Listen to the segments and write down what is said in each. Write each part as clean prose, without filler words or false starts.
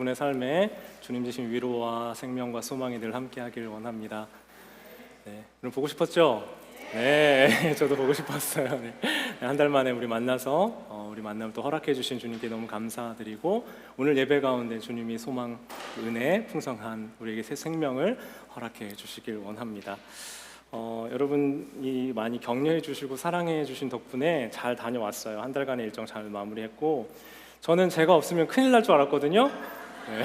여러분의 삶에 주님 주신 위로와 생명과 소망이 늘 함께하길 원합니다. 네, 여러분 보고 싶었죠? 네, 저도 보고 싶었어요. 네. 한 달 만에 우리 만나서 우리 만남을 또 허락해 주신 주님께 너무 감사드리고, 오늘 예배 가운데 주님이 소망, 은혜, 풍성한 우리에게 새 생명을 허락해 주시길 원합니다. 여러분이 많이 격려해 주시고 사랑해 주신 덕분에 잘 다녀왔어요. 한 달간의 일정 잘 마무리했고, 저는 제가 없으면 큰일 날 줄 알았거든요. 네.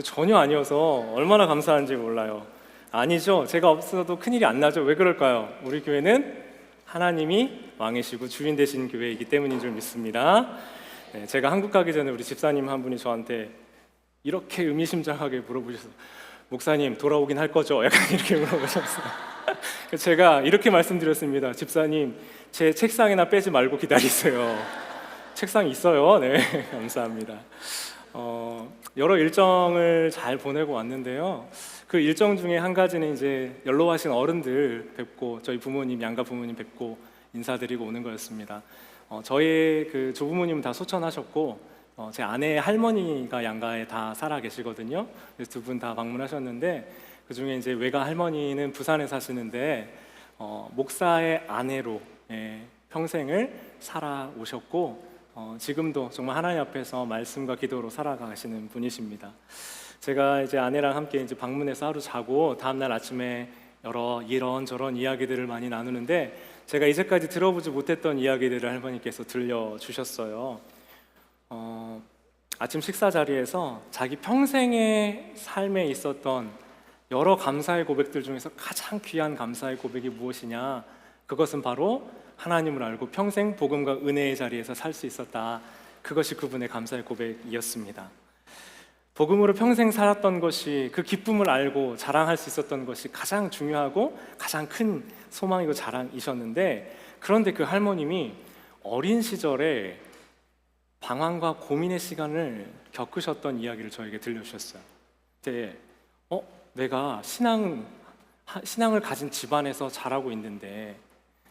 전혀 아니어서 얼마나 감사한지 몰라요. 아니죠. 제가 없어도 큰일이 안 나죠. 왜 그럴까요? 우리 교회는 하나님이 왕이시고 주인 되신 교회이기 때문인 줄 믿습니다. 네, 제가 한국 가기 전에 우리 집사님 한 분이 저한테 이렇게 의미심장하게 물어보셔서, 목사님 돌아오긴 할 거죠? 약간 이렇게 물어보셨어요. 제가 이렇게 말씀드렸습니다. 집사님, 제 책상에나 빼지 말고 기다리세요. 책상 있어요. 네, 감사합니다. 여러 일정을 잘 보내고 왔는데요. 그 일정 중에 한 가지는 이제 연로하신 어른들 뵙고, 저희 부모님, 양가 부모님 뵙고 인사드리고 오는 거였습니다. 저희 그 조부모님은 다 소천하셨고, 제 아내의 할머니가 양가에 다 살아 계시거든요. 그래서 두 분 다 방문하셨는데, 그 중에 이제 외가 할머니는 부산에 사시는데 목사의 아내로 평생을 살아오셨고, 지금도 정말 하나님 앞에서 말씀과 기도로 살아가시는 분이십니다. 제가 이제 아내랑 함께 이제 방문해서 하루 자고 다음날 아침에 여러 이런저런 이야기들을 많이 나누는데, 제가 이제까지 들어보지 못했던 이야기들을 할머니께서 들려주셨어요. 아침 식사 자리에서 자기 평생의 삶에 있었던 여러 감사의 고백들 중에서 가장 귀한 감사의 고백이 무엇이냐, 그것은 바로 하나님을 알고 평생 복음과 은혜의 자리에서 살 수 있었다. 그것이 그분의 감사의 고백이었습니다. 복음으로 평생 살았던 것이, 그 기쁨을 알고 자랑할 수 있었던 것이 가장 중요하고 가장 큰 소망이고 자랑이셨는데, 그런데 그 할머님이 어린 시절에 방황과 고민의 시간을 겪으셨던 이야기를 저에게 들려주셨어요. 그때 내가 신앙을 가진 집안에서 자라고 있는데,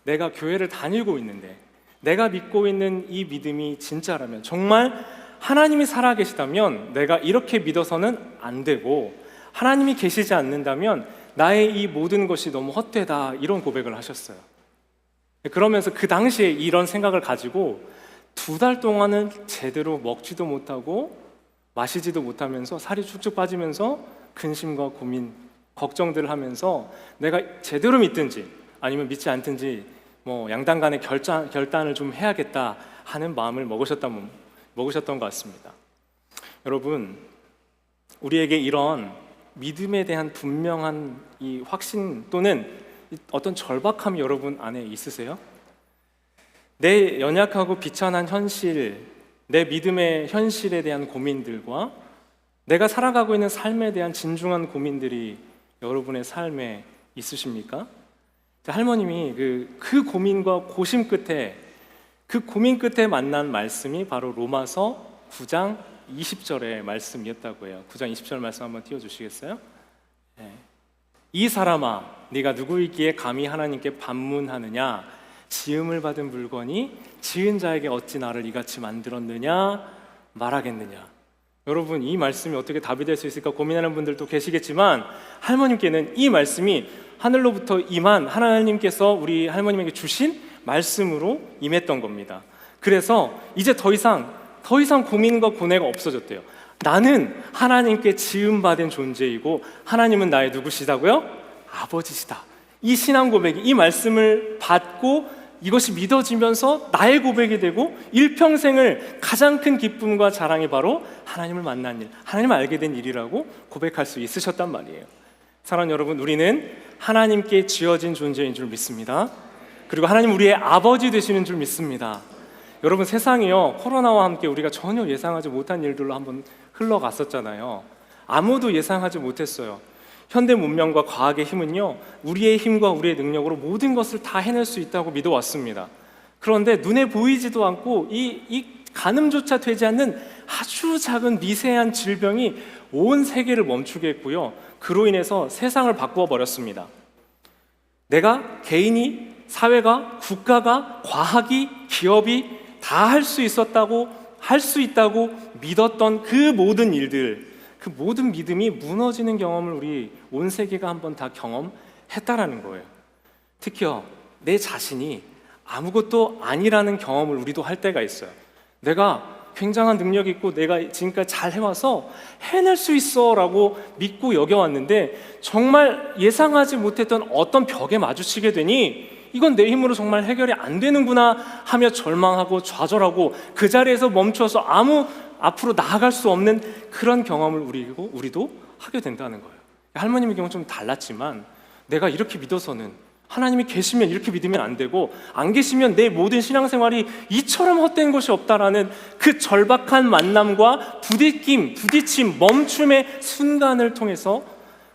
내가 교회를 다니고 있는데, 내가 믿고 있는 이 믿음이 진짜라면, 정말 하나님이 살아계시다면 내가 이렇게 믿어서는 안 되고, 하나님이 계시지 않는다면 나의 이 모든 것이 너무 헛되다, 이런 고백을 하셨어요. 그러면서 그 당시에 이런 생각을 가지고 2달 동안은 제대로 먹지도 못하고 마시지도 못하면서 살이 쭉쭉 빠지면서 근심과 고민, 걱정들을 하면서 내가 제대로 믿든지 아니면 믿지 않든지 양당 간의 결단을 좀 해야겠다 하는 마음을 먹으셨던 것 같습니다. 여러분, 우리에게 이런 믿음에 대한 분명한 이 확신 또는 어떤 절박함이 여러분 안에 있으세요? 내 연약하고 비천한 현실, 내 믿음의 현실에 대한 고민들과 내가 살아가고 있는 삶에 대한 진중한 고민들이 여러분의 삶에 있으십니까? 할머님이 그 고민과 고심 끝에, 그 고민 끝에 만난 말씀이 바로 로마서 9장 20절의 말씀이었다고 해요. 9장 20절 말씀 한번 띄워주시겠어요? 네. 이 사람아, 네가 누구이기에 감히 하나님께 반문하느냐? 지음을 받은 물건이 지은 자에게 어찌 나를 이같이 만들었느냐 말하겠느냐. 여러분, 이 말씀이 어떻게 답이 될 수 있을까 고민하는 분들도 계시겠지만, 할머님께는 이 말씀이 하늘로부터 임한, 하나님께서 우리 할머님에게 주신 말씀으로 임했던 겁니다. 그래서 이제 더 이상 고민과 고뇌가 없어졌대요. 나는 하나님께 지음받은 존재이고 하나님은 나의 누구시다고요? 아버지시다. 이 신앙 고백이, 이 말씀을 받고 이것이 믿어지면서 나의 고백이 되고 일평생을 가장 큰 기쁨과 자랑이 바로 하나님을 만난 일, 하나님을 알게 된 일이라고 고백할 수 있으셨단 말이에요. 사랑하는 여러분, 우리는 하나님께 지어진 존재인 줄 믿습니다. 그리고 하나님 우리의 아버지 되시는 줄 믿습니다. 여러분, 세상이요, 코로나와 함께 우리가 전혀 예상하지 못한 일들로 한번 흘러갔었잖아요. 아무도 예상하지 못했어요. 현대 문명과 과학의 힘은요, 우리의 힘과 우리의 능력으로 모든 것을 다 해낼 수 있다고 믿어왔습니다. 그런데 눈에 보이지도 않고 이 가늠조차 되지 않는 아주 작은 미세한 질병이 온 세계를 멈추게 했고요, 그로 인해서 세상을 바꾸어 버렸습니다. 내가, 개인이, 사회가, 국가가, 과학이, 기업이 다 할 수 있었다고 할 수 있다고 믿었던 그 모든 일들, 그 모든 믿음이 무너지는 경험을 우리 온 세계가 한번 다 경험했다라는 거예요. 특히요, 내 자신이 아무것도 아니라는 경험을 우리도 할 때가 있어요. 내가 굉장한 능력이 있고 내가 지금까지 잘 해와서 해낼 수 있어 라고 믿고 여겨왔는데, 정말 예상하지 못했던 어떤 벽에 마주치게 되니 이건 내 힘으로 정말 해결이 안 되는구나 하며 절망하고 좌절하고 그 자리에서 멈춰서 앞으로 나아갈 수 없는 그런 경험을 우리도 하게 된다는 거예요. 할머님의 경우는 좀 달랐지만, 내가 이렇게 믿어서는 하나님이 계시면 이렇게 믿으면 안 되고, 안 계시면 내 모든 신앙생활이 이처럼 헛된 것이 없다라는 그 절박한 만남과 부딪힘, 멈춤의 순간을 통해서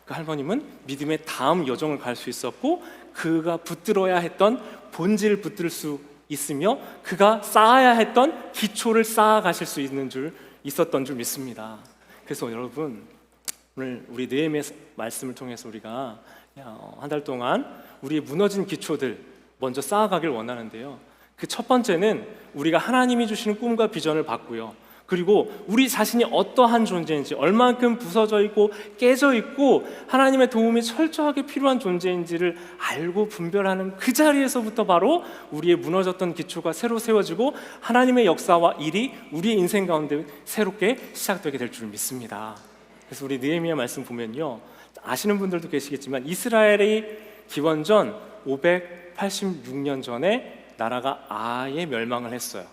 그 할머님은 믿음의 다음 여정을 갈 수 있었고, 그가 붙들어야 했던 본질을 붙들 수 있으며 그가 쌓아야 했던 기초를 쌓아가실 수 있었던 줄 믿습니다. 그래서 여러분, 오늘 우리 느헤미야 말씀을 통해서 우리가 한 달 동안 우리의 무너진 기초들 먼저 쌓아가길 원하는데요, 그 첫 번째는 우리가 하나님이 주시는 꿈과 비전을 받고요, 그리고 우리 자신이 어떠한 존재인지, 얼만큼 부서져 있고 깨져 있고 하나님의 도움이 철저하게 필요한 존재인지를 알고 분별하는 그 자리에서부터 바로 우리의 무너졌던 기초가 새로 세워지고 하나님의 역사와 일이 우리의 인생 가운데 새롭게 시작되게 될 줄 믿습니다. 그래서 우리 느헤미야 말씀 보면요, 아시는 분들도 계시겠지만 이스라엘이 기원전 586년 전에 나라가 아예 멸망을 했어요.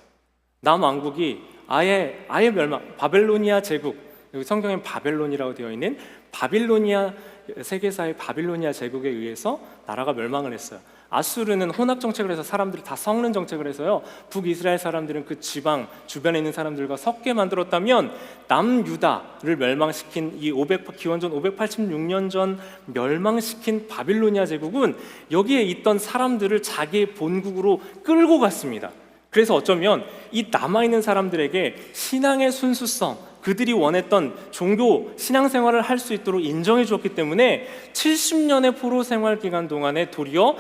남왕국이 아예 멸망, 바벨로니아 제국, 여기 성경엔 바벨론이라고 되어 있는 바빌로니아, 세계사의 바빌로니아 제국에 의해서 나라가 멸망을 했어요. 아수르는 혼합 정책을 해서 사람들이 다 섞는 정책을 해서요, 북이스라엘 사람들은 그 지방 주변에 있는 사람들과 섞게 만들었다면, 남유다를 멸망시킨 기원전 586년 전 멸망시킨 바빌로니아 제국은 여기에 있던 사람들을 자기의 본국으로 끌고 갔습니다. 그래서 어쩌면 이 남아있는 사람들에게 신앙의 순수성, 그들이 원했던 종교 신앙생활을 할 수 있도록 인정해 주었기 때문에 70년의 포로 생활 기간 동안에 도리어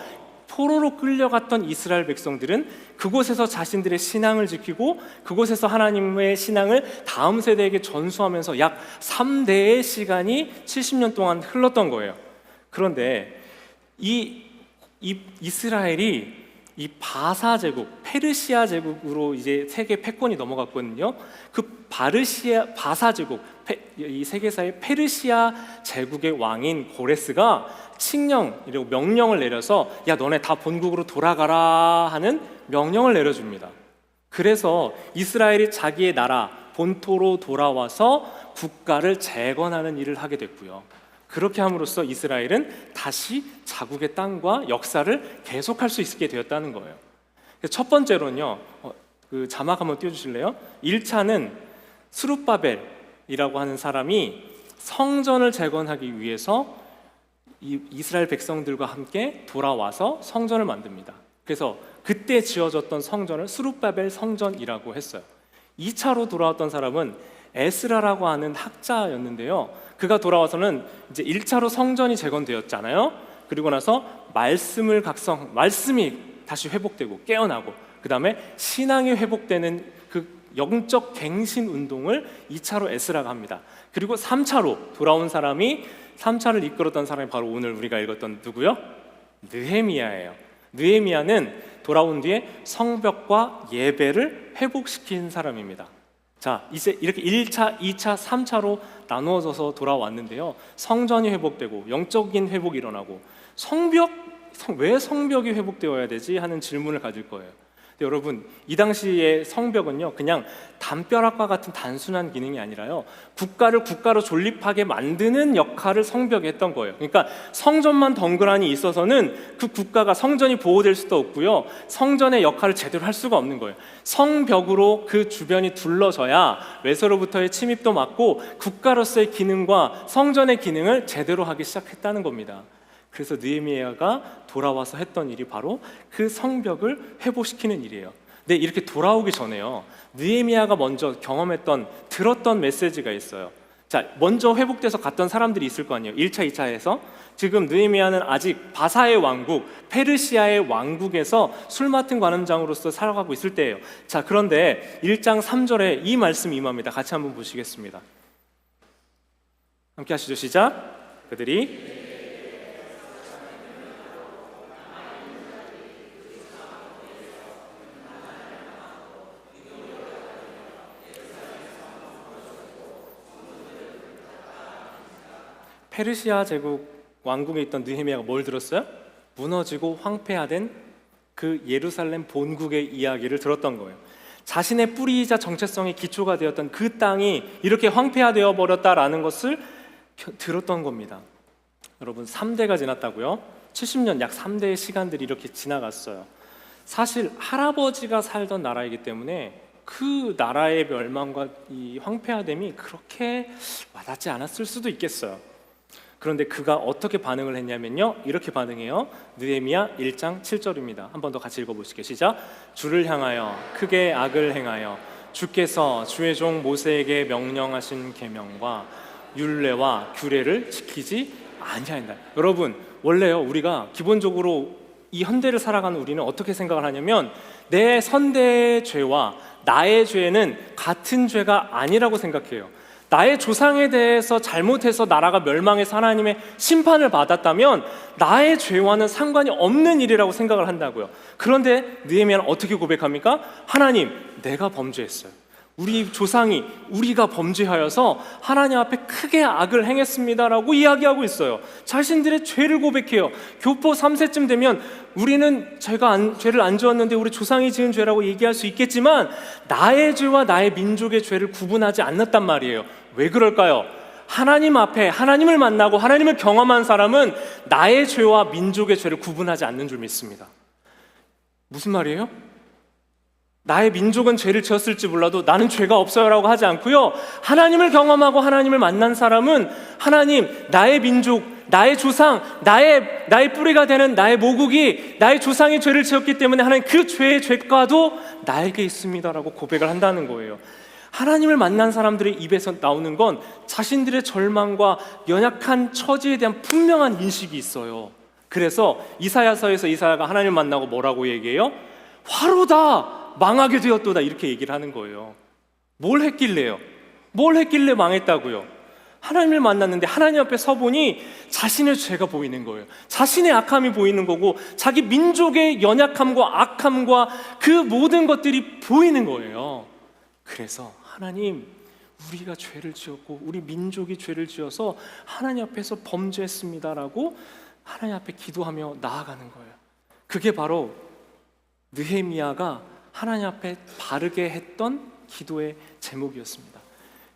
포로로 끌려갔던 이스라엘 백성들은 그곳에서 자신들의 신앙을 지키고 그곳에서 하나님의 신앙을 다음 세대에게 전수하면서 약 3대의 시간이 70년 동안 흘렀던 거예요. 그런데 이 이스라엘이 이 바사 제국, 페르시아 제국으로 이제 세계 패권이 넘어갔거든요. 그 바사 제국, 이 세계사의 페르시아 제국의 왕인 고레스가 명령을 내려서 야, 너네 다 본국으로 돌아가라 하는 명령을 내려줍니다. 그래서 이스라엘이 자기의 나라 본토로 돌아와서 국가를 재건하는 일을 하게 됐고요. 그렇게 함으로써 이스라엘은 다시 자국의 땅과 역사를 계속할 수 있게 되었다는 거예요. 첫 번째로는요, 그 자막 한번 띄워주실래요? 1차는 스룹바벨이라고 하는 사람이 성전을 재건하기 위해서 이스라엘 백성들과 함께 돌아와서 성전을 만듭니다. 그래서 그때 지어졌던 성전을 스룹바벨 성전이라고 했어요. 2차로 돌아왔던 사람은 에스라라고 하는 학자였는데요, 그가 돌아와서는 이제 1차로 성전이 재건되었잖아요. 그리고 나서 말씀이 다시 회복되고 깨어나고, 그 다음에 신앙이 회복되는 그 영적 갱신 운동을 2차로 에스라가 합니다. 그리고 3차로 돌아온 사람이, 3차를 이끌었던 사람이 바로 오늘 우리가 읽었던 누구요? 느헤미야예요. 느헤미야는 돌아온 뒤에 성벽과 예배를 회복시킨 사람입니다. 자, 이제 이렇게 1차, 2차, 3차로 나누어져서 돌아왔는데요, 성전이 회복되고 영적인 회복이 일어나고, 왜 성벽이 회복되어야 되지? 하는 질문을 가질 거예요. 근데 여러분, 이 당시의 성벽은요, 그냥 담벼락과 같은 단순한 기능이 아니라요, 국가를 국가로 존립하게 만드는 역할을 성벽이 했던 거예요. 그러니까 성전만 덩그러니 있어서는 그 국가가, 성전이 보호될 수도 없고요, 성전의 역할을 제대로 할 수가 없는 거예요. 성벽으로 그 주변이 둘러져야 외세로부터의 침입도 막고 국가로서의 기능과 성전의 기능을 제대로 하기 시작했다는 겁니다. 그래서 느헤미야가 돌아와서 했던 일이 바로 그 성벽을 회복시키는 일이에요. 근데 이렇게 돌아오기 전에요, 느헤미야가 먼저 들었던 메시지가 있어요. 자, 먼저 회복돼서 갔던 사람들이 있을 거 아니에요. 1차, 2차에서. 지금 느헤미야는 아직 바사의 왕국, 페르시아의 왕국에서 술 맡은 관원장으로서 살아가고 있을 때예요. 자, 그런데 1장 3절에 이 말씀이 임합니다. 같이 한번 보시겠습니다. 함께 하시죠. 시작. 그들이 페르시아 제국 왕국에 있던 느헤미야가 뭘 들었어요? 무너지고 황폐화된 그 예루살렘 본국의 이야기를 들었던 거예요. 자신의 뿌리이자 정체성의 기초가 되었던 그 땅이 이렇게 황폐화되어 버렸다라는 것을 들었던 겁니다. 여러분, 3대가 지났다고요? 70년, 약 3대의 시간들이 이렇게 지나갔어요. 사실 할아버지가 살던 나라이기 때문에 그 나라의 멸망과 이 황폐화됨이 그렇게 와닿지 않았을 수도 있겠어요. 그런데 그가 어떻게 반응을 했냐면요, 이렇게 반응해요. 느헤미야 1장 7절입니다. 한 번 더 같이 읽어보시겠습니다. 시작. 주를 향하여 크게 악을 행하여 주께서 주의 종 모세에게 명령하신 계명과 율례와 규례를 지키지 아니하였다. 여러분, 원래요, 우리가 기본적으로 이 현대를 살아가는 우리는 어떻게 생각을 하냐면 내 선대의 죄와 나의 죄는 같은 죄가 아니라고 생각해요. 나의 조상에 대해서 잘못해서 나라가 멸망해서 하나님의 심판을 받았다면 나의 죄와는 상관이 없는 일이라고 생각을 한다고요. 그런데 느헤미야는 어떻게 고백합니까? 하나님, 내가 범죄했어요. 우리 조상이 우리가 범죄하여서 하나님 앞에 크게 악을 행했습니다라고 이야기하고 있어요. 자신들의 죄를 고백해요. 교포 3세쯤 되면 우리는 죄를 안 지었는데 우리 조상이 지은 죄라고 얘기할 수 있겠지만 나의 죄와 나의 민족의 죄를 구분하지 않았단 말이에요. 왜 그럴까요? 하나님 앞에 하나님을 만나고 하나님을 경험한 사람은 나의 죄와 민족의 죄를 구분하지 않는 줄 믿습니다. 무슨 말이에요? 나의 민족은 죄를 지었을지 몰라도 나는 죄가 없어요 라고 하지 않고요, 하나님을 경험하고 하나님을 만난 사람은 하나님, 나의 민족, 나의 조상, 나의 뿌리가 되는 나의 모국이 나의 조상이 죄를 지었기 때문에 하나님 그 죄의 죄과도 나에게 있습니다 라고 고백을 한다는 거예요. 하나님을 만난 사람들의 입에서 나오는 건 자신들의 절망과 연약한 처지에 대한 분명한 인식이 있어요. 그래서 이사야서에서 이사야가 하나님을 만나고 뭐라고 얘기해요? 화로다, 망하게 되었도다, 이렇게 얘기를 하는 거예요. 뭘 했길래요? 뭘 했길래 망했다고요? 하나님을 만났는데 하나님 앞에 서보니 자신의 죄가 보이는 거예요. 자신의 악함이 보이는 거고 자기 민족의 연약함과 악함과 그 모든 것들이 보이는 거예요. 그래서 하나님, 우리가 죄를 지었고 우리 민족이 죄를 지어서 하나님 앞에서 범죄했습니다라고 하나님 앞에 기도하며 나아가는 거예요. 그게 바로 느헤미야가 하나님 앞에 바르게 했던 기도의 제목이었습니다.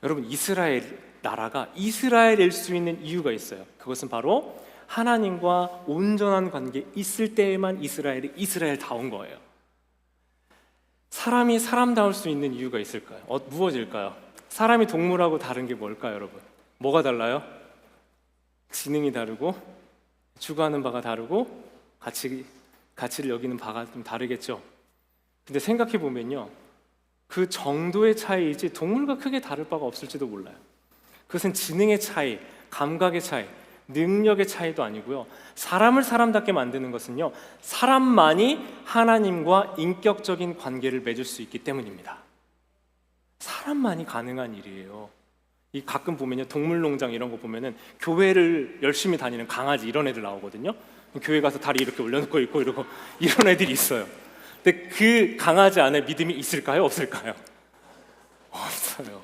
여러분, 이스라엘 나라가 이스라엘일 수 있는 이유가 있어요. 그것은 바로 하나님과 온전한 관계 있을 때에만 이스라엘이 이스라엘다운 거예요. 사람이 사람다울 수 있는 이유가 있을까요? 무엇일까요? 사람이 동물하고 다른 게 뭘까요, 여러분? 뭐가 달라요? 지능이 다르고 추구하는 바가 다르고 가치를 여기는 바가 좀 다르겠죠. 근데 생각해 보면요, 그 정도의 차이이지 동물과 크게 다를 바가 없을지도 몰라요. 그것은 지능의 차이, 감각의 차이, 능력의 차이도 아니고요, 사람을 사람답게 만드는 것은요, 사람만이 하나님과 인격적인 관계를 맺을 수 있기 때문입니다. 사람만이 가능한 일이에요. 이 가끔 보면요, 동물농장 이런 거 보면은 교회를 열심히 다니는 강아지 이런 애들 나오거든요. 교회 가서 다리 이렇게 올려놓고 있고 이러고 이런 애들이 있어요. 근데 그 강아지 안에 믿음이 있을까요? 없을까요? 없어요.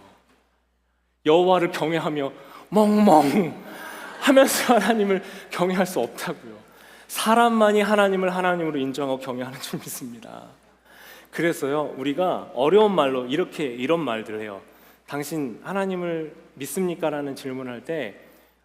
여호와를 경외하며 멍멍 하면서 하나님을 경외할 수 없다고요. 사람만이 하나님을 하나님으로 인정하고 경외하는 줄 믿습니다. 그래서요, 우리가 어려운 말로 이런 말들을 해요. 당신 하나님을 믿습니까? 라는 질문을 할 때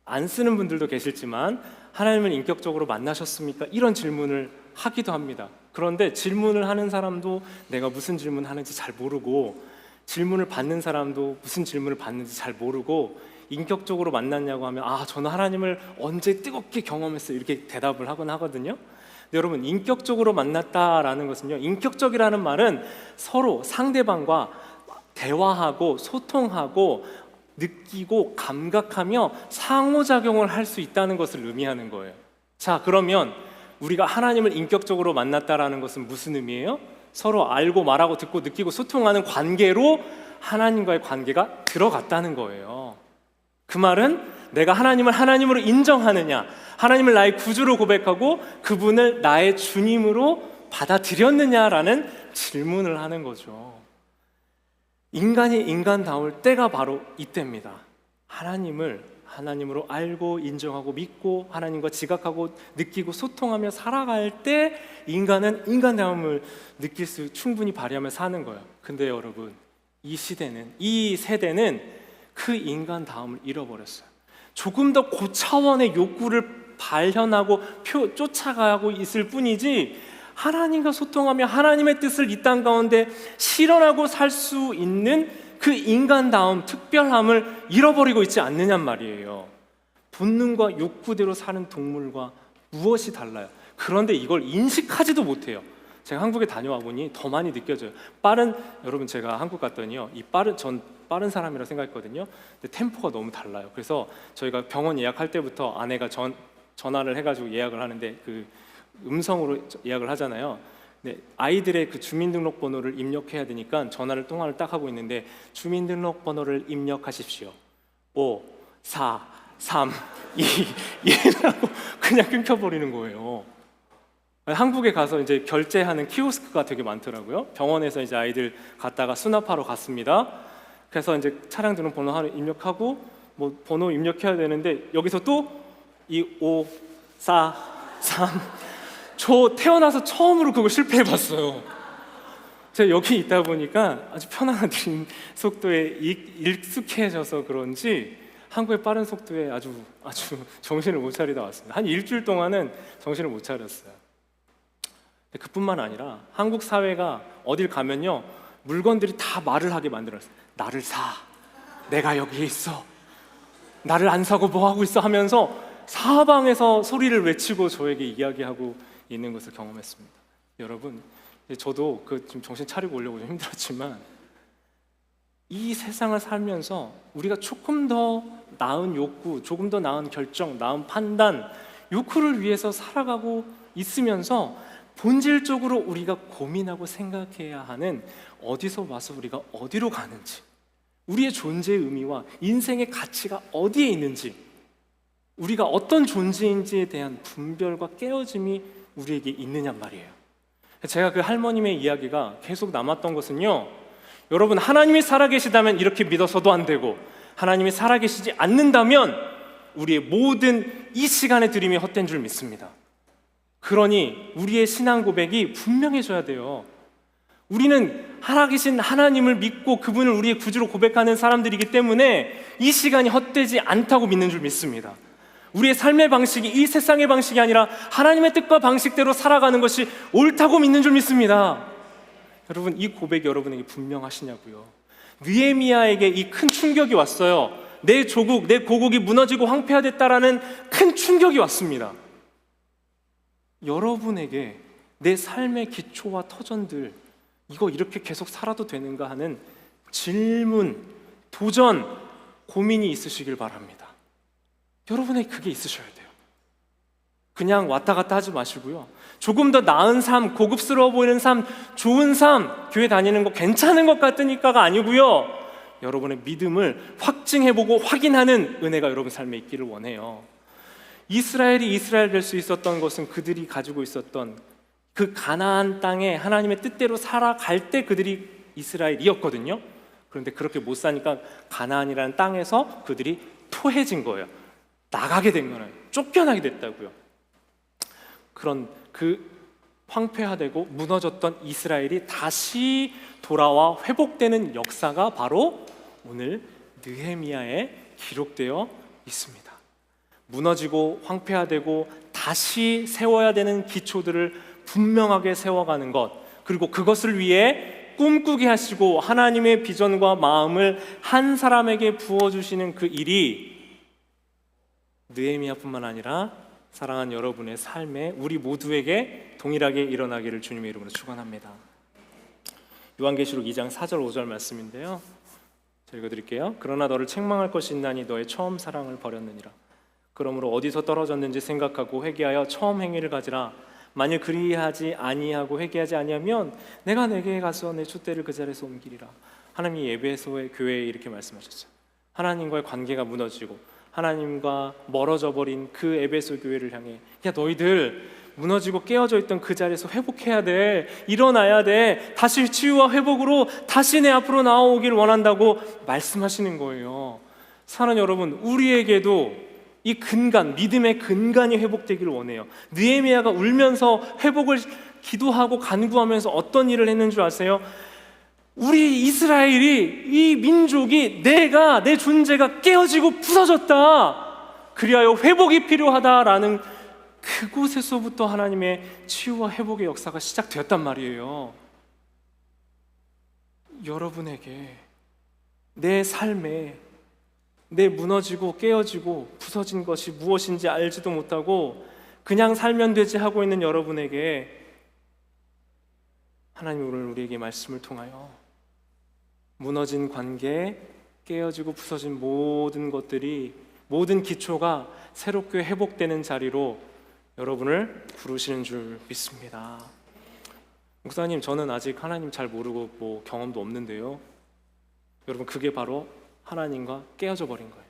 안 쓰는 분들도 계실지만 하나님을 인격적으로 만나셨습니까? 이런 질문을 하기도 합니다. 그런데 질문을 하는 사람도 내가 무슨 질문을 하는지 잘 모르고, 질문을 받는 사람도 무슨 질문을 받는지 잘 모르고, 인격적으로 만났냐고 하면 저는 하나님을 언제 뜨겁게 경험했어요, 이렇게 대답을 하곤 하거든요. 근데 여러분, 인격적으로 만났다라는 것은요, 인격적이라는 말은 서로 상대방과 대화하고 소통하고 느끼고 감각하며 상호작용을 할 수 있다는 것을 의미하는 거예요. 자, 그러면 우리가 하나님을 인격적으로 만났다라는 것은 무슨 의미예요? 서로 알고 말하고 듣고 느끼고 소통하는 관계로 하나님과의 관계가 들어갔다는 거예요. 그 말은 내가 하나님을 하나님으로 인정하느냐, 하나님을 나의 구주로 고백하고 그분을 나의 주님으로 받아들였느냐라는 질문을 하는 거죠. 인간이 인간다울 때가 바로 이때입니다. 하나님을 하나님으로 알고 인정하고 믿고 하나님과 지각하고 느끼고 소통하며 살아갈 때 인간은 인간다움을 느낄 수 충분히 발휘하며 사는 거예요. 근데 여러분, 이 세대는 그 인간다움을 잃어버렸어요. 조금 더 고차원의 욕구를 발현하고 쫓아가고 있을 뿐이지 하나님과 소통하며 하나님의 뜻을 이 땅 가운데 실현하고 살 수 있는 그 인간다움, 특별함을 잃어버리고 있지 않느냔 말이에요. 본능과 욕구대로 사는 동물과 무엇이 달라요? 그런데 이걸 인식하지도 못해요. 제가 한국에 다녀와 보니 더 많이 느껴져요. 여러분, 제가 한국 갔더니요, 전 빠른 사람이라 생각했거든요. 근데 템포가 너무 달라요. 그래서 저희가 병원 예약할 때부터 아내가 전화를 해가지고 예약을 하는데 그 음성으로 예약을 하잖아요. 네, 아이들의 그 주민등록번호를 입력해야 되니까 통화를 딱 하고 있는데 주민등록번호를 입력하십시오. 5, 4, 3, 2, 1하고 그냥 끊겨버리는 거예요. 한국에 가서 이제 결제하는 키오스크가 되게 많더라고요. 병원에서 이제 아이들 갔다가 수납하러 갔습니다. 그래서 이제 차량 등록번호 하나 입력하고 뭐 번호 입력해야 되는데 여기서 또 이 5, 4, 3 저 태어나서 처음으로 그거 실패해봤어요. 제가 여기 있다 보니까 아주 편안한 속도에 익숙해져서 그런지 한국의 빠른 속도에 아주 정신을 못 차리다 왔습니다. 한 일주일 동안은 정신을 못 차렸어요. 그뿐만 아니라 한국 사회가 어딜 가면요, 물건들이 다 말을 하게 만들었어요. 나를 사, 내가 여기에 있어, 나를 안 사고 뭐 하고 있어 하면서 사방에서 소리를 외치고 저에게 이야기하고 있는 것을 경험했습니다. 여러분, 저도 좀 정신 차리고 오려고 좀 힘들었지만 이 세상을 살면서 우리가 조금 더 나은 욕구, 조금 더 나은 결정, 나은 판단, 욕구를 위해서 살아가고 있으면서 본질적으로 우리가 고민하고 생각해야 하는 어디서 와서 우리가 어디로 가는지, 우리의 존재의 의미와 인생의 가치가 어디에 있는지, 우리가 어떤 존재인지에 대한 분별과 깨어짐이 우리에게 있느냔 말이에요. 제가 그 할머님의 이야기가 계속 남았던 것은요, 여러분, 하나님이 살아계시다면 이렇게 믿어서도 안 되고 하나님이 살아계시지 않는다면 우리의 모든 이 시간의 드림이 헛된 줄 믿습니다. 그러니 우리의 신앙 고백이 분명해져야 돼요. 우리는 살아계신 하나님을 믿고 그분을 우리의 구주로 고백하는 사람들이기 때문에 이 시간이 헛되지 않다고 믿는 줄 믿습니다. 우리의 삶의 방식이 이 세상의 방식이 아니라 하나님의 뜻과 방식대로 살아가는 것이 옳다고 믿는 줄 믿습니다. 여러분, 이 고백이 여러분에게 분명하시냐고요. 느헤미야에게 이 큰 충격이 왔어요. 내 조국, 내 고국이 무너지고 황폐화됐다라는 큰 충격이 왔습니다. 여러분에게 내 삶의 기초와 터전들, 이거 이렇게 계속 살아도 되는가 하는 질문, 도전, 고민이 있으시길 바랍니다. 여러분에게 그게 있으셔야 돼요. 그냥 왔다 갔다 하지 마시고요, 조금 더 나은 삶, 고급스러워 보이는 삶, 좋은 삶, 교회 다니는 거 괜찮은 것 같으니까가 아니고요, 여러분의 믿음을 확증해보고 확인하는 은혜가 여러분 삶에 있기를 원해요. 이스라엘이 이스라엘 될 수 있었던 것은 그들이 가지고 있었던 그 가나안 땅에 하나님의 뜻대로 살아갈 때 그들이 이스라엘이었거든요. 그런데 그렇게 못 사니까 가나안이라는 땅에서 그들이 토해진 거예요. 나가게 된 거예요. 쫓겨나게 됐다고요. 그런 그 황폐화되고 무너졌던 이스라엘이 다시 돌아와 회복되는 역사가 바로 오늘 느헤미야에 기록되어 있습니다. 무너지고 황폐화되고 다시 세워야 되는 기초들을 분명하게 세워가는 것, 그리고 그것을 위해 꿈꾸게 하시고 하나님의 비전과 마음을 한 사람에게 부어주시는 그 일이 느헤미야뿐만 아니라 사랑하는 여러분의 삶에 우리 모두에게 동일하게 일어나기를 주님의 이름으로 축원합니다. 요한계시록 2장 4절 5절 말씀인데요, 제가 읽어드릴게요. 그러나 너를 책망할 것이 있나니 너의 처음 사랑을 버렸느니라. 그러므로 어디서 떨어졌는지 생각하고 회개하여 처음 행위를 가지라. 만일 그리하지 아니하고 회개하지 아니하면 내가 내게 가서 내 촛대를 그 자리에서 옮기리라. 하나님이 에베소의 교회에 이렇게 말씀하셨어요. 하나님과의 관계가 무너지고 하나님과 멀어져 버린 그 에베소 교회를 향해, 야 너희들 무너지고 깨어져 있던 그 자리에서 회복해야 돼, 일어나야 돼, 다시 치유와 회복으로 다시 내 앞으로 나오길 원한다고 말씀하시는 거예요. 사랑하는 여러분, 우리에게도 이 근간, 믿음의 근간이 회복되기를 원해요. 느헤미야가 울면서 회복을 기도하고 간구하면서 어떤 일을 했는 줄 아세요? 우리 이스라엘이, 이 민족이, 내 존재가 깨어지고 부서졌다, 그리하여 회복이 필요하다라는 그곳에서부터 하나님의 치유와 회복의 역사가 시작되었단 말이에요. 여러분에게 내 삶에 내 무너지고 깨어지고 부서진 것이 무엇인지 알지도 못하고 그냥 살면 되지 하고 있는 여러분에게 하나님 오늘 우리에게 말씀을 통하여 무너진 관계, 깨어지고 부서진 모든 것들이, 모든 기초가 새롭게 회복되는 자리로 여러분을 부르시는 줄 믿습니다. 목사님, 저는 아직 하나님 잘 모르고 경험도 없는데요. 여러분, 그게 바로 하나님과 깨어져 버린 거예요.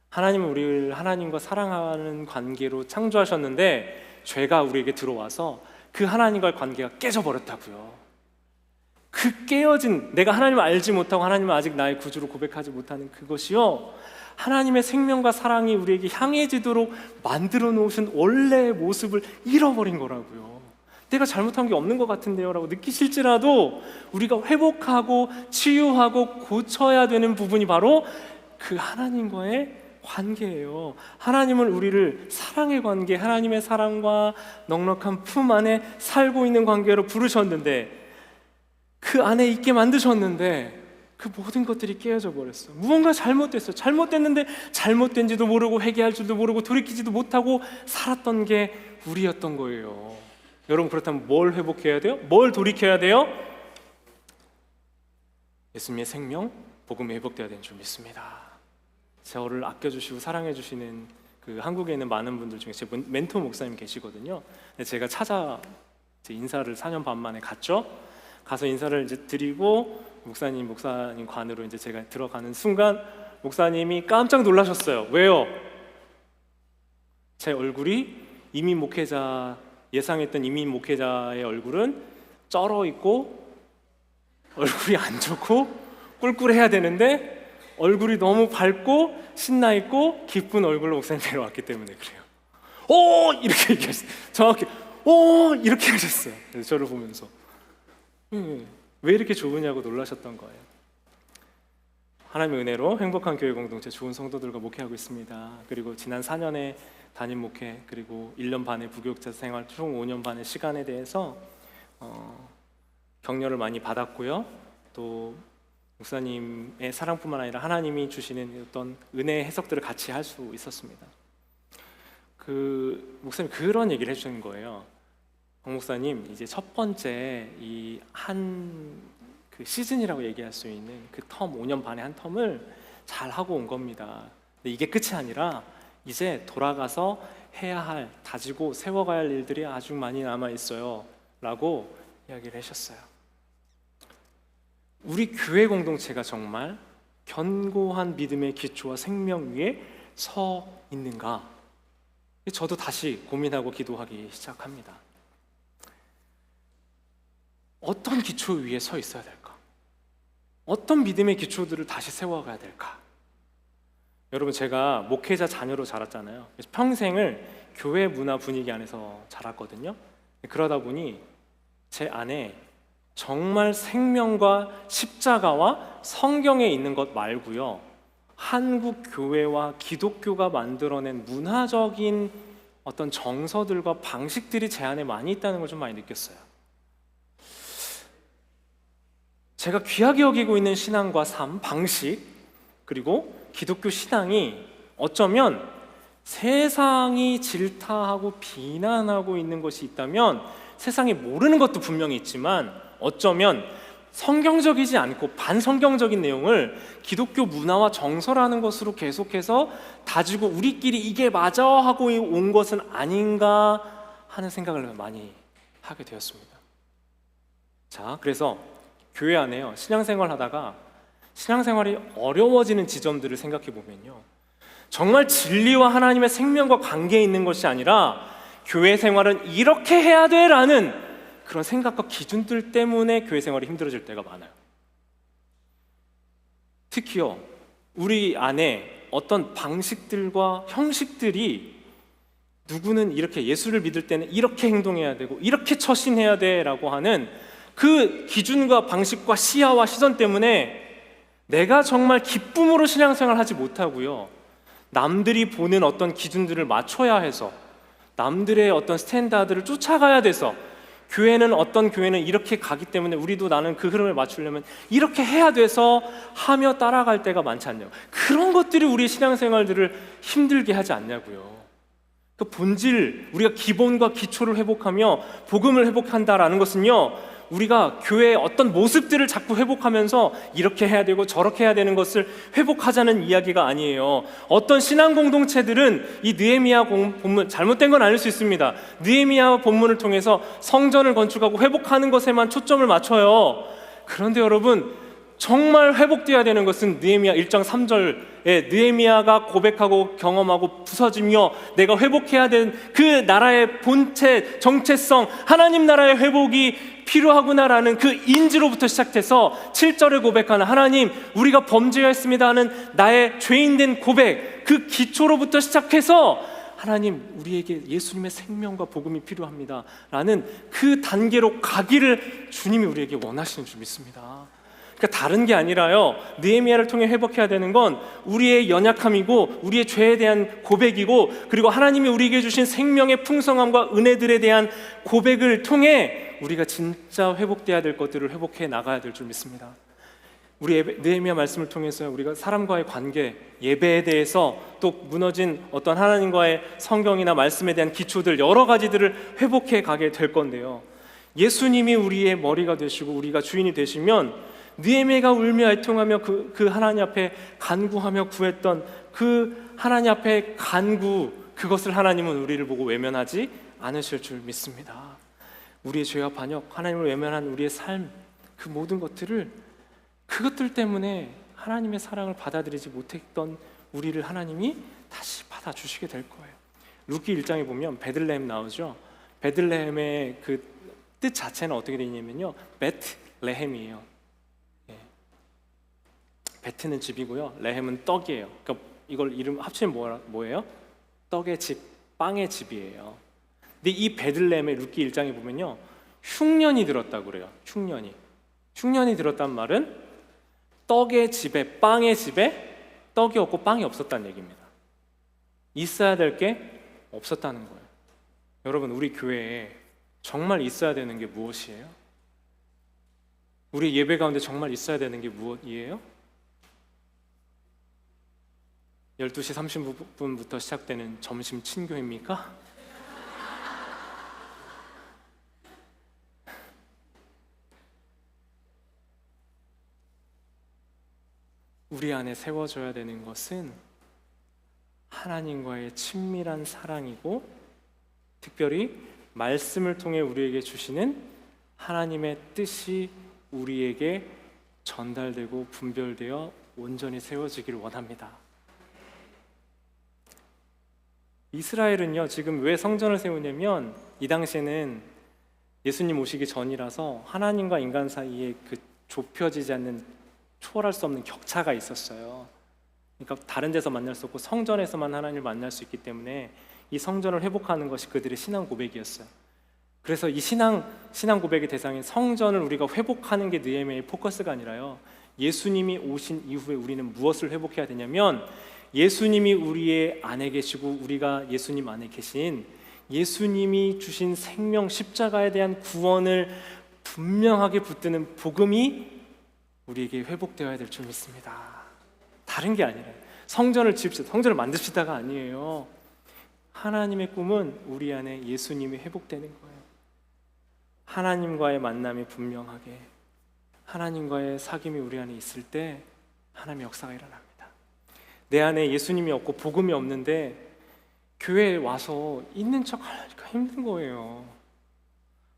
하나님은 우리를 하나님과 사랑하는 관계로 창조하셨는데 죄가 우리에게 들어와서 그 하나님과의 관계가 깨져 버렸다고요. 그 깨어진, 내가 하나님을 알지 못하고 하나님을 아직 나의 구주로 고백하지 못하는 그것이요, 하나님의 생명과 사랑이 우리에게 향해지도록 만들어 놓으신 원래의 모습을 잃어버린 거라고요. 내가 잘못한 게 없는 것 같은데요 라고 느끼실지라도 우리가 회복하고 치유하고 고쳐야 되는 부분이 바로 그 하나님과의 관계예요. 하나님은 우리를 사랑의 관계, 하나님의 사랑과 넉넉한 품 안에 살고 있는 관계로 부르셨는데, 그 안에 있게 만드셨는데 그 모든 것들이 깨어져 버렸어. 무언가 잘못됐어. 잘못됐는데 잘못된지도 모르고 회개할 줄도 모르고 돌이키지도 못하고 살았던 게 우리였던 거예요. 여러분, 그렇다면 뭘 회복해야 돼요? 뭘 돌이켜야 돼요? 예수님의 생명, 복음이 회복되어야 되는 줄 믿습니다. 저를 아껴주시고 사랑해주시는 그 한국에 있는 많은 분들 중에 제 멘토 목사님 계시거든요. 제가 찾아 인사를 4년 반 만에 갔죠. 가서 인사를 이제 드리고 목사님 관으로 이제 제가 들어가는 순간 목사님이 깜짝 놀라셨어요. 왜요? 제 얼굴이 이민 목회자, 예상했던 이민 목회자의 얼굴은 쩔어 있고 얼굴이 안 좋고 꿀꿀해야 되는데 얼굴이 너무 밝고 신나 있고 기쁜 얼굴로 목사님 데려왔기 때문에 그래요. 오! 이렇게 얘기했어요. 정확히 오! 이렇게 하셨어요. 그래서 저를 보면서 왜 이렇게 좋으냐고 놀라셨던 거예요. 하나님의 은혜로 행복한 교회 공동체 좋은 성도들과 목회하고 있습니다. 그리고 지난 4년의 담임 목회, 그리고 1년 반의 부교육자 생활, 총 5년 반의 시간에 대해서 격려를 많이 받았고요. 또 목사님의 사랑뿐만 아니라 하나님이 주시는 어떤 은혜의 해석들을 같이 할 수 있었습니다. 그 목사님 그런 얘기를 해주는 거예요. 박 목사님, 이제 첫 번째 이 그 시즌이라고 얘기할 수 있는 그 텀, 5년 반의 한 텀을 잘 하고 온 겁니다. 근데 이게 끝이 아니라 이제 돌아가서 해야 할, 다지고 세워가야 할 일들이 아주 많이 남아 있어요 라고 이야기를 하셨어요. 우리 교회 공동체가 정말 견고한 믿음의 기초와 생명 위에 서 있는가? 저도 다시 고민하고 기도하기 시작합니다. 어떤 기초 위에 서 있어야 될까? 어떤 믿음의 기초들을 다시 세워가야 될까? 여러분, 제가 목회자 자녀로 자랐잖아요. 그래서 평생을 교회 문화 분위기 안에서 자랐거든요. 그러다 보니 제 안에 정말 생명과 십자가와 성경에 있는 것 말고요, 한국 교회와 기독교가 만들어낸 문화적인 어떤 정서들과 방식들이 제 안에 많이 있다는 걸 좀 많이 느꼈어요. 제가 귀하게 여기고 있는 신앙과 삶, 방식, 그리고 기독교 신앙이 어쩌면 세상이 질타하고 비난하고 있는 것이 있다면 세상이 모르는 것도 분명히 있지만 어쩌면 성경적이지 않고 반성경적인 내용을 기독교 문화와 정서라는 것으로 계속해서 다지고 우리끼리 이게 맞아 하고 온 것은 아닌가 하는 생각을 많이 하게 되었습니다. 자, 그래서 교회 안에요, 신앙생활 하다가 신앙생활이 어려워지는 지점들을 생각해 보면요, 정말 진리와 하나님의 생명과 관계에 있는 것이 아니라 교회 생활은 이렇게 해야 돼 라는 그런 생각과 기준들 때문에 교회 생활이 힘들어질 때가 많아요. 특히요, 우리 안에 어떤 방식들과 형식들이 누구는 이렇게 예수를 믿을 때는 이렇게 행동해야 되고 이렇게 처신해야 돼 라고 하는 그 기준과 방식과 시야와 시선 때문에 내가 정말 기쁨으로 신앙생활을 하지 못하고요, 남들이 보는 어떤 기준들을 맞춰야 해서 남들의 어떤 스탠다드를 쫓아가야 돼서 교회는 어떤 교회는 이렇게 가기 때문에 우리도 나는 그 흐름을 맞추려면 이렇게 해야 돼서 하며 따라갈 때가 많지 않냐고. 그런 것들이 우리 신앙생활들을 힘들게 하지 않냐고요. 그 본질, 우리가 기본과 기초를 회복하며 복음을 회복한다라는 것은요, 우리가 교회의 어떤 모습들을 자꾸 회복하면서 이렇게 해야 되고 저렇게 해야 되는 것을 회복하자는 이야기가 아니에요. 어떤 신앙 공동체들은 이 느헤미야 본문, 잘못된 건 아닐 수 있습니다. 느헤미야 본문을 통해서 성전을 건축하고 회복하는 것에만 초점을 맞춰요. 그런데 여러분, 정말 회복되어야 되는 것은 느헤미야 1장 3절에 느헤미야가 고백하고 경험하고 부서지며 내가 회복해야 되는 그 나라의 본체, 정체성, 하나님 나라의 회복이 필요하구나라는 그 인지로부터 시작해서 7절에 고백하는 하나님, 우리가 범죄했습니다 하는 나의 죄인된 고백, 그 기초로부터 시작해서 하나님, 우리에게 예수님의 생명과 복음이 필요합니다 라는 그 단계로 가기를 주님이 우리에게 원하시는 줄 믿습니다. 그러니까 다른 게 아니라요, 느헤미야를 통해 회복해야 되는 건 우리의 연약함이고 우리의 죄에 대한 고백이고, 그리고 하나님이 우리에게 주신 생명의 풍성함과 은혜들에 대한 고백을 통해 우리가 진짜 회복돼야 될 것들을 회복해 나가야 될 줄 믿습니다. 우리 느헤미야 말씀을 통해서 우리가 사람과의 관계, 예배에 대해서, 또 무너진 어떤 하나님과의 성경이나 말씀에 대한 기초들, 여러 가지들을 회복해 가게 될 건데요, 예수님이 우리의 머리가 되시고 우리가 주인이 되시면 느헤미야가 울며 애통하며 그 하나님 앞에 간구하며 구했던 그 하나님 앞에 간구, 그것을 하나님은 우리를 보고 외면하지 않으실 줄 믿습니다. 우리의 죄와 반역, 하나님을 외면한 우리의 삶, 그 모든 것들을, 그것들 때문에 하나님의 사랑을 받아들이지 못했던 우리를 하나님이 다시 받아주시게 될 거예요. 루키 1장에 보면 베들레헴 나오죠. 베들레헴의 그 뜻 자체는 어떻게 되냐면요, 베트레헴이에요. 베트는 집이고요, 레헴은 떡이에요. 그러니까 이걸 이름 합치면 뭐예요? 떡의 집, 빵의 집이에요. 근데 이 베들레헴의 루키 1장에 보면요, 흉년이 들었다고 그래요. 흉년이 들었단 말은 떡의 집에, 빵의 집에 떡이 없고 빵이 없었다는 얘기입니다. 있어야 될 게 없었다는 거예요. 여러분, 우리 교회에 정말 있어야 되는 게 무엇이에요? 우리 예배 가운데 정말 있어야 되는 게 무엇이에요? 12시 30분부터 시작되는 점심 친교입니까? 우리 안에 세워져야 되는 것은 하나님과의 친밀한 사랑이고, 특별히 말씀을 통해 우리에게 주시는 하나님의 뜻이 우리에게 전달되고 분별되어 온전히 세워지기를 원합니다. 이스라엘은요, 지금 왜 성전을 세우냐면 이 당시에는 예수님 오시기 전이라서 하나님과 인간 사이에 그 좁혀지지 않는, 초월할 수 없는 격차가 있었어요. 그러니까 다른 데서 만날 수 없고 성전에서만 하나님을 만날 수 있기 때문에 이 성전을 회복하는 것이 그들의 신앙 고백이었어요. 그래서 이 신앙 고백의 대상인 성전을 우리가 회복하는 게 느헤미야의 포커스가 아니라요, 예수님이 오신 이후에 우리는 무엇을 회복해야 되냐면, 예수님이 우리의 안에 계시고 우리가 예수님 안에 계신 예수님이 주신 생명, 십자가에 대한 구원을 분명하게 붙드는 복음이 우리에게 회복되어야 될 줄 믿습니다. 다른 게 아니라 성전을 만듭시다가 아니에요. 하나님의 꿈은 우리 안에 예수님이 회복되는 거예요. 하나님과의 만남이 분명하게, 하나님과의 사귐이 우리 안에 있을 때 하나님의 역사가 일어납니다. 내 안에 예수님이 없고 복음이 없는데 교회에 와서 있는 척 하니까 힘든 거예요.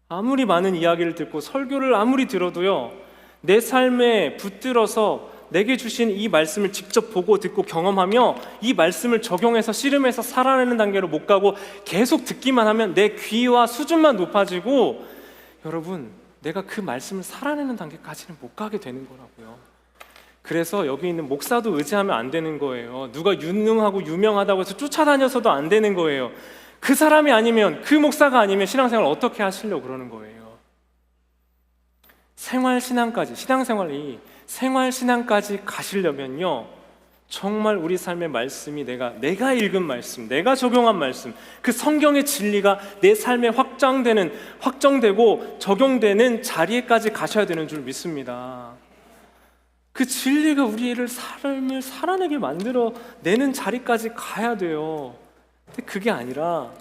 아무리 많은 이야기를 듣고 설교를 아무리 들어도요, 내 삶에 붙들어서 내게 주신 이 말씀을 직접 보고 듣고 경험하며 이 말씀을 적용해서 씨름해서 살아내는 단계로 못 가고 계속 듣기만 하면 내 귀와 수준만 높아지고, 여러분, 내가 그 말씀을 살아내는 단계까지는 못 가게 되는 거라고요. 그래서 여기 있는 목사도 의지하면 안 되는 거예요. 누가 유능하고 유명하다고 해서 쫓아다녀서도 안 되는 거예요. 그 사람이 아니면, 그 목사가 아니면 신앙생활 어떻게 하시려고 그러는 거예요. 생활신앙까지, 신앙생활이 생활신앙까지 가시려면요, 정말 우리 삶의 말씀이 내가 읽은 말씀, 내가 적용한 말씀, 그 성경의 진리가 내 삶에 확정되고 적용되는 자리에까지 가셔야 되는 줄 믿습니다. 그 진리가 우리의 삶을 살아내게 만들어내는 자리까지 가야 돼요. 근데 그게 아니라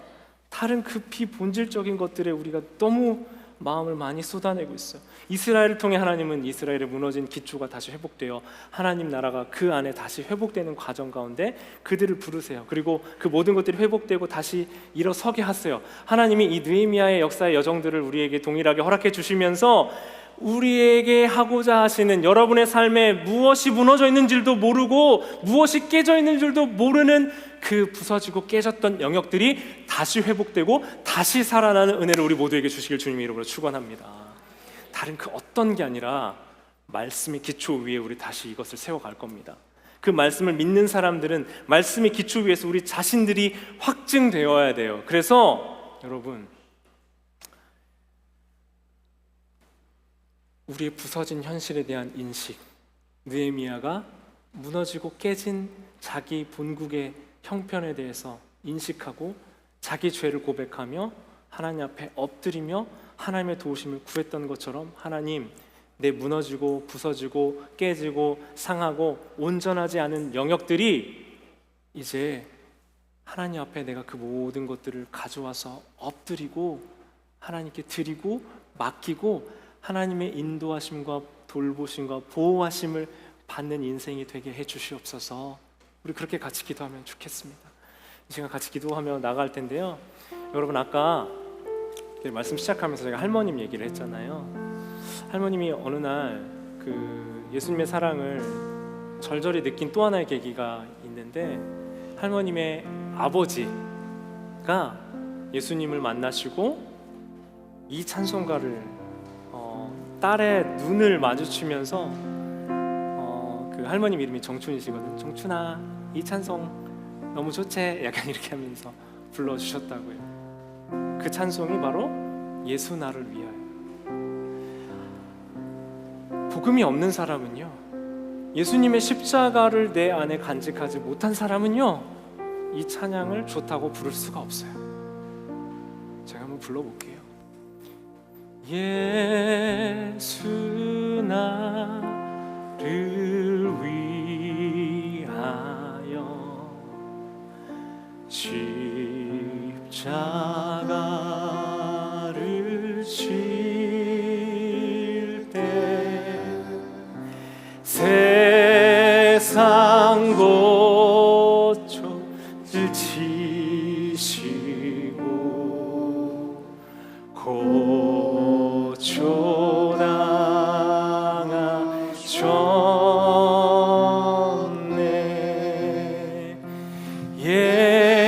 다른 급히 본질적인 것들에 우리가 너무 마음을 많이 쏟아내고 있어요. 이스라엘을 통해 하나님은 이스라엘의 무너진 기초가 다시 회복되어 하나님 나라가 그 안에 다시 회복되는 과정 가운데 그들을 부르세요. 그리고 그 모든 것들이 회복되고 다시 일어서게 하세요. 하나님이 이 느헤미야의 역사의 여정들을 우리에게 동일하게 허락해 주시면서 우리에게 하고자 하시는, 여러분의 삶에 무엇이 무너져 있는 줄도 모르고 무엇이 깨져 있는 줄도 모르는 그 부서지고 깨졌던 영역들이 다시 회복되고 다시 살아나는 은혜를 우리 모두에게 주시길 주님의 이름으로 축원합니다. 다른 그 어떤 게 아니라 말씀의 기초 위에 우리 다시 이것을 세워갈 겁니다. 그 말씀을 믿는 사람들은 말씀의 기초 위에서 우리 자신들이 확증되어야 돼요. 그래서 여러분, 우리의 부서진 현실에 대한 인식, 느헤미야가 무너지고 깨진 자기 본국의 형편에 대해서 인식하고 자기 죄를 고백하며 하나님 앞에 엎드리며 하나님의 도우심을 구했던 것처럼, 하나님, 내 무너지고 부서지고 깨지고 상하고 온전하지 않은 영역들이 이제 하나님 앞에 내가 그 모든 것들을 가져와서 엎드리고 하나님께 드리고 맡기고 하나님의 인도하심과 돌보심과 보호하심을 받는 인생이 되게 해주시옵소서. 우리 그렇게 같이 기도하면 좋겠습니다. 이 시간 같이 기도하며 나갈 텐데요, 여러분, 아까 말씀 시작하면서 제가 할머님 얘기를 했잖아요. 할머님이 어느 날 그 예수님의 사랑을 절절히 느낀 또 하나의 계기가 있는데, 할머님의 아버지가 예수님을 만나시고 이 찬송가를 딸의 눈을 마주치면서 그 할머님 이름이 정춘이시거든요. 정춘아, 이 찬송 너무 좋지? 약간 이렇게 하면서 불러주셨다고요. 그 찬송이 바로 예수 나를 위하여. 복음이 없는 사람은요, 예수님의 십자가를 내 안에 간직하지 못한 사람은요, 이 찬양을 좋다고 부를 수가 없어요. 제가 한번 불러볼게요. 예수 나를 위하여 십자가를 질 때 세상 고초를 지시고 고초당하셨네. 예수님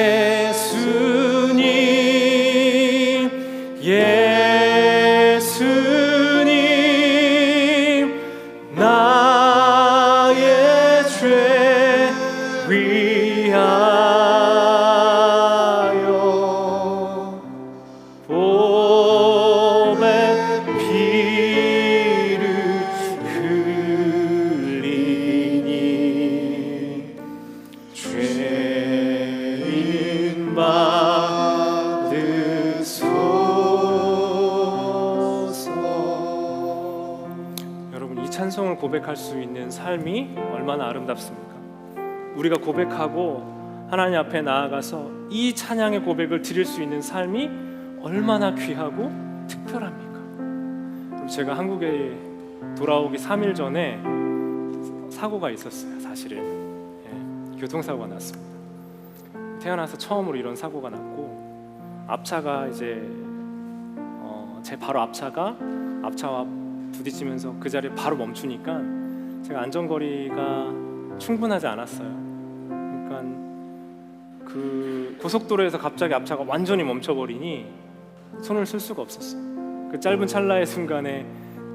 나의 죄 위하여 보배 피를 흘리니 죄인 받으소서. 여러분, 이 찬송을 고백할 수 있는 삶이 얼마나 아름답습니까? 우리가 고백하고 하나님 앞에 나아가서 이 찬양의 고백을 드릴 수 있는 삶이 얼마나 귀하고 특별합니까? 제가 한국에 돌아오기 3일 전에 사고가 있었어요. 사실은 교통사고가 났습니다. 태어나서 처음으로 이런 사고가 났고, 앞차가 이제 제 바로 앞차와 부딪히면서 그 자리에 바로 멈추니까 제가 안전거리가 충분하지 않았어요. 그러니까 그 고속도로에서 갑자기 앞차가 완전히 멈춰버리니 손을 쓸 수가 없었어요. 그 짧은 찰나의 순간에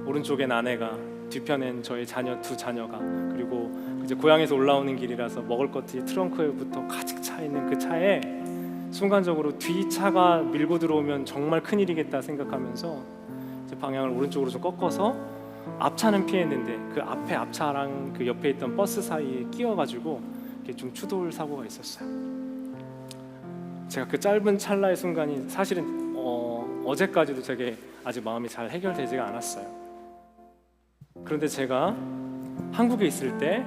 오른쪽엔 아내가, 뒤편엔 저희 두 자녀가, 그리고 이제 고향에서 올라오는 길이라서 먹을 것들이 트렁크에부터 가득 차 있는 그 차에 순간적으로 뒤 차가 밀고 들어오면 정말 큰일이겠다 생각하면서 이제 방향을 오른쪽으로 좀 꺾어서 앞차는 피했는데 그 앞에 앞차랑 그 옆에 있던 버스 사이에 끼어가지고 이렇게 좀 추돌 사고가 있었어요. 제가 그 짧은 찰나의 순간이 사실은 어제까지도 되게 아직 마음이 잘 해결되지가 않았어요. 그런데 제가 한국에 있을 때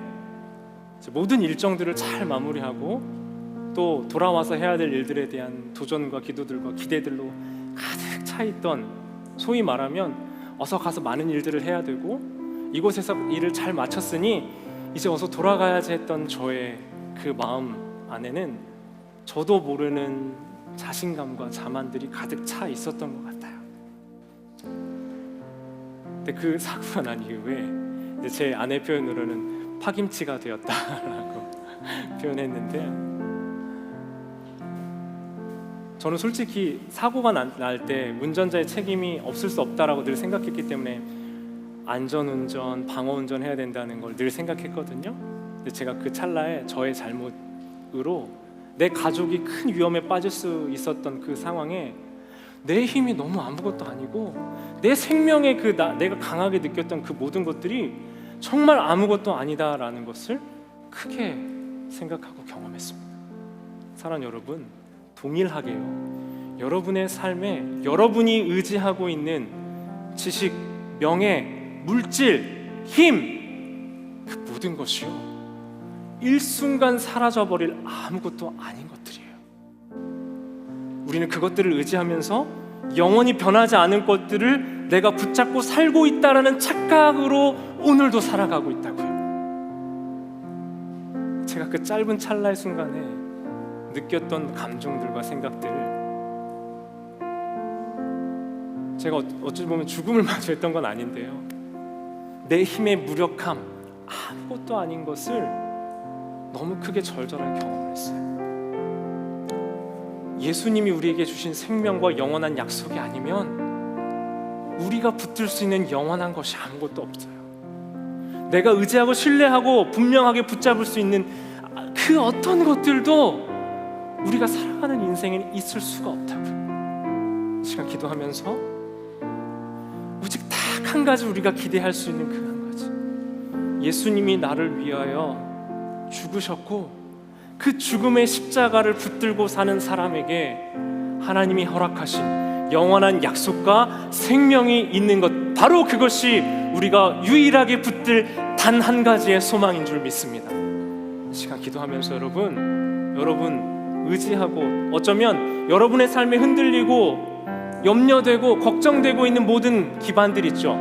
모든 일정들을 잘 마무리하고 또 돌아와서 해야 될 일들에 대한 도전과 기도들과 기대들로 가득 차 있던, 소위 말하면 어서 가서 많은 일들을 해야 되고 이곳에서 일을 잘 마쳤으니 이제 어서 돌아가야지 했던 저의 그 마음 안에는 저도 모르는 자신감과 자만들이 가득 차 있었던 것 같아요. 근데 그 사고가 난 이후에 이제 제 아내 표현으로는 파김치가 되었다라고 표현했는데, 저는 솔직히 사고가 날 때 운전자의 책임이 없을 수 없다라고 늘 생각했기 때문에 안전운전, 방어운전 해야 된다는 걸 늘 생각했거든요. 근데 제가 그 찰나에 저의 잘못으로 내 가족이 큰 위험에 빠질 수 있었던 그 상황에 내 힘이 너무 아무것도 아니고 내 생명의 내가 강하게 느꼈던 그 모든 것들이 정말 아무것도 아니다라는 것을 크게 생각하고 경험했습니다. 사랑하는 여러분, 동일하게요, 여러분의 삶에 여러분이 의지하고 있는 지식, 명예, 물질, 힘, 그 모든 것이요 일순간 사라져버릴 아무것도 아닌 것들이에요. 우리는 그것들을 의지하면서 영원히 변하지 않은 것들을 내가 붙잡고 살고 있다라는 착각으로 오늘도 살아가고 있다고요. 제가 그 짧은 찰나의 순간에 느꼈던 감정들과 생각들을 제가 어찌 보면 죽음을 마주했던 건 아닌데요, 내 힘의 무력함, 아무것도 아닌 것을 너무 크게 절절하게 경험을 했어요. 예수님이 우리에게 주신 생명과 영원한 약속이 아니면 우리가 붙들 수 있는 영원한 것이 아무것도 없어요. 내가 의지하고 신뢰하고 분명하게 붙잡을 수 있는 그 어떤 것들도 우리가 살아가는 인생에 있을 수가 없다고요. 시간 기도하면서 오직 딱 한 가지 우리가 기대할 수 있는 그 한 가지, 예수님이 나를 위하여 죽으셨고 그 죽음의 십자가를 붙들고 사는 사람에게 하나님이 허락하신 영원한 약속과 생명이 있는 것, 바로 그것이 우리가 유일하게 붙들 단 한 가지의 소망인 줄 믿습니다. 시간 기도하면서 여러분 의지하고, 어쩌면 여러분의 삶에 흔들리고 염려되고 걱정되고 있는 모든 기반들 있죠.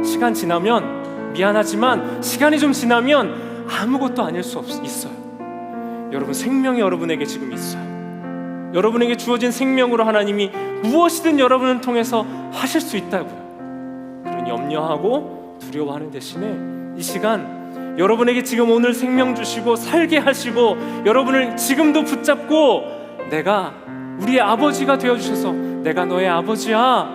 시간 지나면, 미안하지만 시간이 좀 지나면 아무것도 아닐 수 있어요. 여러분, 생명이 여러분에게 지금 있어요. 여러분에게 주어진 생명으로 하나님이 무엇이든 여러분을 통해서 하실 수 있다고요. 그런 염려하고 두려워하는 대신에 이 시간 여러분에게 지금 오늘 생명 주시고 살게 하시고 여러분을 지금도 붙잡고 내가 우리의 아버지가 되어주셔서 내가 너의 아버지야,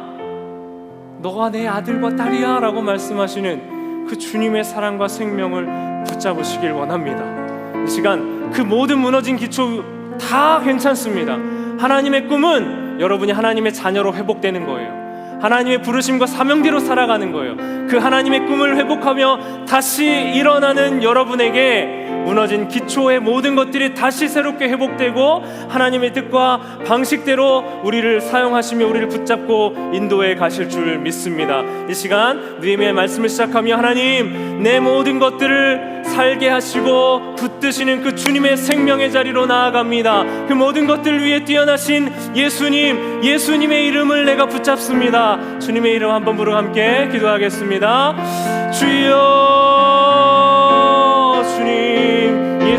너가 내 아들과 딸이야 라고 말씀하시는 그 주님의 사랑과 생명을 붙잡으시길 원합니다. 이 시간 그 모든 무너진 기초 다 괜찮습니다. 하나님의 꿈은 여러분이 하나님의 자녀로 회복되는 거예요. 하나님의 부르심과 사명대로 살아가는 거예요. 그 하나님의 꿈을 회복하며 다시 일어나는 여러분에게 무너진 기초의 모든 것들이 다시 새롭게 회복되고 하나님의 뜻과 방식대로 우리를 사용하시며 우리를 붙잡고 인도해 가실 줄 믿습니다. 이 시간 느헤미야의 말씀을 시작하며 하나님, 내 모든 것들을 살게 하시고 붙드시는 그 주님의 생명의 자리로 나아갑니다. 그 모든 것들 위에 뛰어나신 예수님, 예수님의 이름을 내가 붙잡습니다. 주님의 이름 한번 부르고 함께 기도하겠습니다. 주여